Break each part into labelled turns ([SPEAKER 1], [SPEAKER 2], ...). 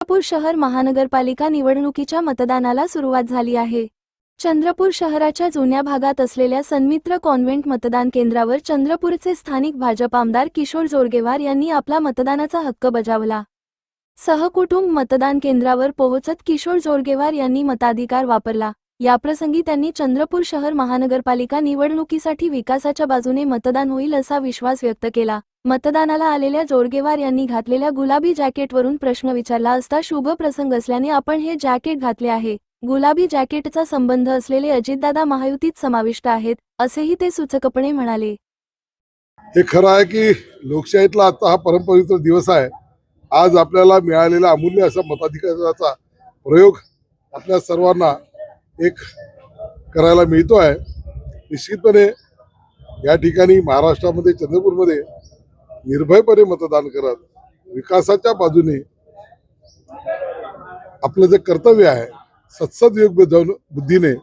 [SPEAKER 1] चंद्रपूर शहर महानगरपालिका निवडणुकीच्या मतदानाला सुरुवात झाली आहे। चंद्रपूर शहराच्या जुन्या भागात असलेल्या सन्मित्र कॉन्व्हेंट मतदान केंद्रावर चंद्रपूरचे स्थानिक भाजप आमदार किशोर जोरगेवार यांनी आपला मतदानाचा हक्क बजावला। सहकुटुंब मतदान केंद्रावर पोहोचत किशोर जोरगेवार यांनी मताधिकार वापरला। याप्रसंगी त्यांनी चंद्रपूर शहर महानगरपालिका निवडणुकीसाठी विकासाच्या बाजूने मतदान होईल असा विश्वास व्यक्त केला। मतदानाला आलेल्या जोरगेवार यांनी घातलेल्या गुलाबी जॅकेटवरून प्रश्न विचारला असता शुभ प्रसंग असल्याने आपण हे जॅकेट घातले आहे। गुलाबी जॅकेटचा संबंध असलेले अजितदादा महायुतीत समाविष्ट आहेत असेही ते सूचकपणे म्हणाले।
[SPEAKER 2] हे खरं आहे की लोकशाहीतला आता हा परमपवित्र दिवस आहे। आज आपल्याला मिळालेला अमूल्य असा मताधिकाराचा प्रयोग आपल्या सर्वांना एक करायला मिळतो आहे। निश्चितपणे या ठिकाणी महाराष्ट्रामध्ये चंद्रपूरमध्ये निर्भयपणे मतदान करत विकासाच्या बाजूने आपलं जे कर्तव्य आहे सत्सदयोग बुद्धीने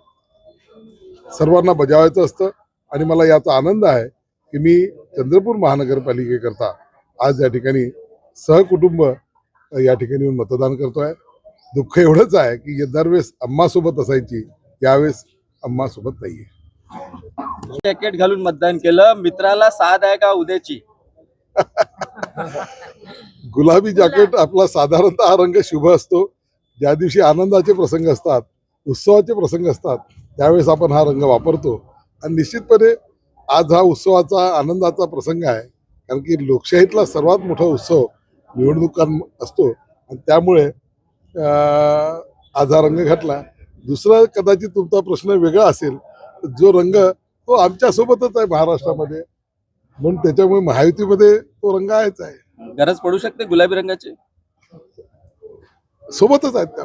[SPEAKER 2] सर्वांना बजावायचं असतं आणि मला याचा आनंद आहे की मी चंद्रपूर महानगरपालिकेकरता आज या ठिकाणी सहकुटुंब या ठिकाणी येऊन मतदान करतोय। दुःख एवढंच आहे की दरवेळेस अम्मासोबत असायची, यावेळेस अम्मासोबत नाहीये।
[SPEAKER 3] जॅकेट घालून मतदान केलं, मित्राला साथ आहे का उद्याची?
[SPEAKER 2] गुलाबी जॅकेट आपला साधारणतः हा रंग शुभ असतो। ज्या दिवशी आनंदाचे प्रसंग असतात, उत्सवाचे प्रसंग असतात, त्यावेळेस आपण हा रंग वापरतो आणि निश्चितपणे आज हा उत्सवाचा आनंदाचा प्रसंग आहे, कारण की लोकशाहीतला सर्वात मोठा उत्सव निवडणुका असतो आणि त्यामुळे आज हा रंग घातला। दुसरा कदाचित तुमचा प्रश्न वेगळा असेल, जो रंग तो आमच्यासोबतच आहे महाराष्ट्रामध्ये, म्हणून त्याच्यामुळे महायुतीमध्ये तो रंग आहेच आहे।
[SPEAKER 3] गरज पडू शकते गुलाबी रंगाची,
[SPEAKER 2] सोबतच आहेत त्या।